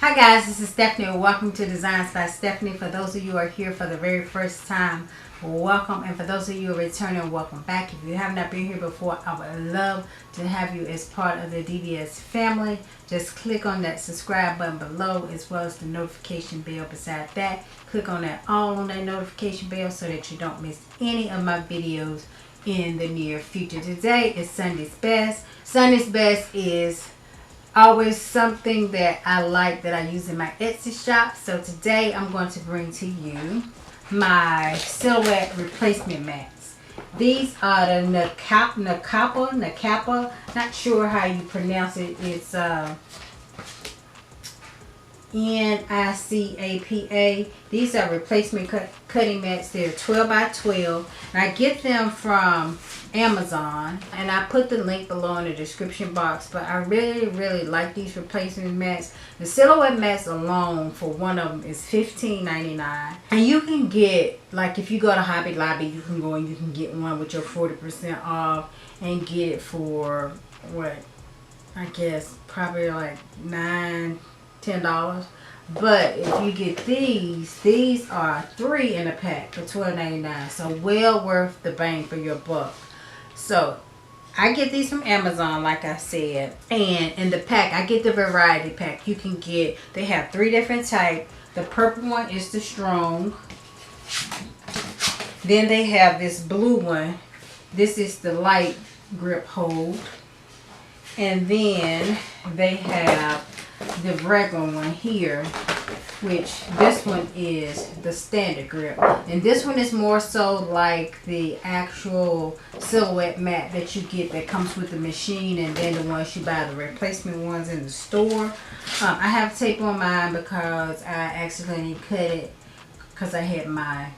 Hi guys, this is Stephanie. Welcome to Designs by Stephanie. For those of you who are here for the very first time, welcome. And for those of you who are returning, welcome back. If you have not been here before, I would love to have you as part of the DBS family. Just click on that subscribe button below, as well as the notification bell beside that. Click on that all on that notification bell so that you don't miss any of my videos in the near future. Today is Sunday's Best. Sunday's Best is always something that I like that I use in my Etsy shop. So today I'm going to bring to you my silhouette replacement mats. These are the Nakapa, not sure how you pronounce it. It's Nicapa. These are replacement cutting mats. They're 12 by 12, and I get them from Amazon, and I put the link below in the description box. But I really like these replacement mats. The silhouette mats alone for one of them is $15.99, and you can get, like, if you go to Hobby Lobby, you can go and you can get one with your 40% off and get it for what, I guess probably like $9-10. But if you get these are 3 in a pack for $12.99, so well worth the bang for your buck. So I get these from Amazon, like I said, and in the pack I get the variety pack. You can get, they have 3 different types. The purple one is the strong, then they have this blue one. This is the light grip hold, and then they have the regular one here, which this one is the standard grip, and this one is more so like the actual silhouette mat that you get that comes with the machine, and then the ones you buy, the replacement ones in the store. I have tape on mine because I accidentally cut it because I had my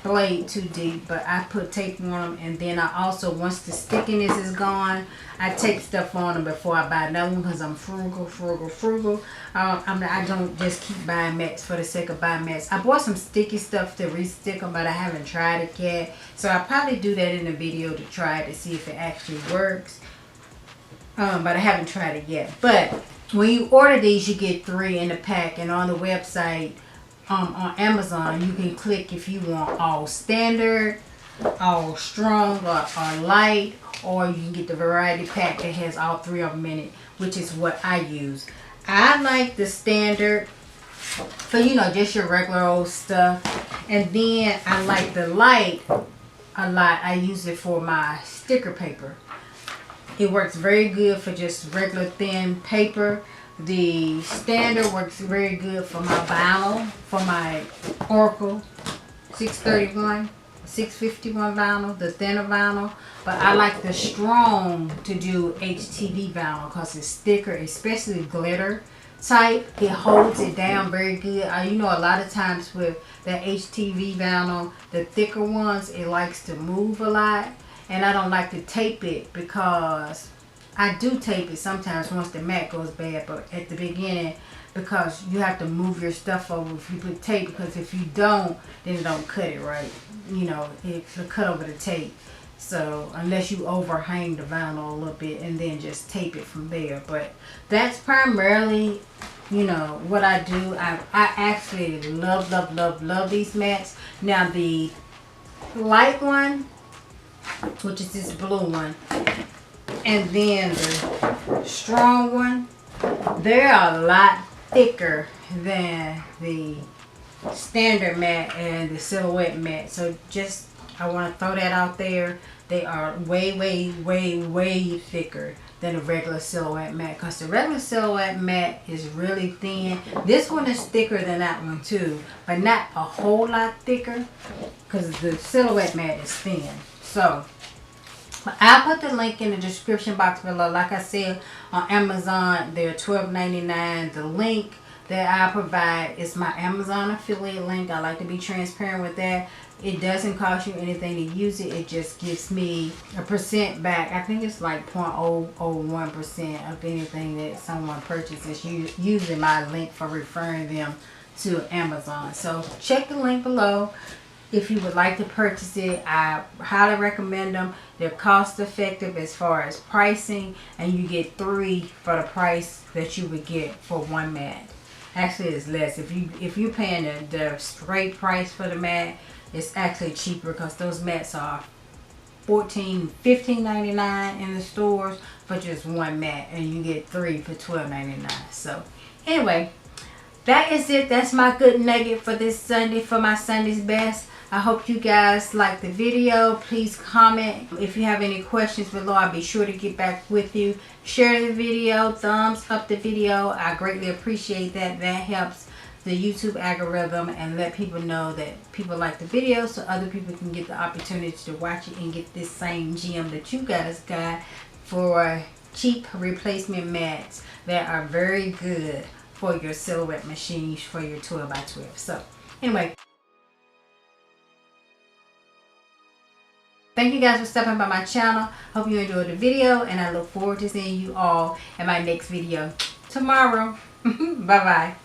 blade too deep, but I put tape on them, and then I also, once the stickiness is gone, I take stuff on them before I buy another one because I'm frugal. I don't just keep buying mats for the sake of buying mats. I bought some sticky stuff to re-stick them, but I haven't tried it yet, so I'll probably do that in the video to try it to see if it actually works. But I haven't tried it yet. But when you order these, you get 3 in the pack, and on the website, on Amazon, you can click if you want all standard, all strong, or light, or you can get the variety pack that has all 3 of them in it, which is what I use. I like the standard for, you know, just your regular old stuff, and then I like the light a lot. I use it for my sticker paper. It works very good for just regular thin paper. The standard works very good for my vinyl, for my Oracle 651, 651 vinyl, the thinner vinyl. But I like the strong to do HTV vinyl because it's thicker, especially glitter type. It holds it down very good. You know, a lot of times with the HTV vinyl, the thicker ones, it likes to move a lot. And I don't like to tape it because I do tape it sometimes once the mat goes bad, but at the beginning, because you have to move your stuff over if you put tape, because if you don't, then it don't cut it right. You know, it'll cut over the tape. So unless you overhang the vinyl a little bit and then just tape it from there. But that's primarily, you know, what I do. I actually love these mats. Now the light one, which is this blue one, and then the strong one, they're a lot thicker than the standard mat and the silhouette mat. So just, I want to throw that out there. They are way thicker than a regular silhouette mat, because the regular silhouette mat is really thin. This one is thicker than that one too, but not a whole lot thicker, because the silhouette mat is thin. So I'll put the link in the description box below. Like I said, on Amazon, they're $12.99. The link that I provide is my Amazon affiliate link. I like to be transparent with that. It doesn't cost you anything to use it. It just gives me a percent back. I think it's like 0.001% of anything that someone purchases using my link for referring them to Amazon. So check the link below. If you would like to purchase it, I highly recommend them. They're cost effective as far as pricing, and you get 3 for the price that you would get for one mat. Actually, it's less. If you're paying the straight price for the mat, it's actually cheaper because those mats are $15.99 in the stores for just one mat, and you get 3 for $12.99. So anyway, that is it. That's my good nugget for this Sunday, for my Sunday's best. I hope you guys like the video. Please comment. If you have any questions below, I'll be sure to get back with you. Share the video. Thumbs up the video. I greatly appreciate that. That helps the YouTube algorithm and let people know that people like the video, so other people can get the opportunity to watch it and get this same gem that you guys got for cheap replacement mats that are very good for your silhouette machines for your 12x12. So anyway, thank you guys for stopping by my channel. Hope you enjoyed the video, and I look forward to seeing you all in my next video tomorrow. Bye bye.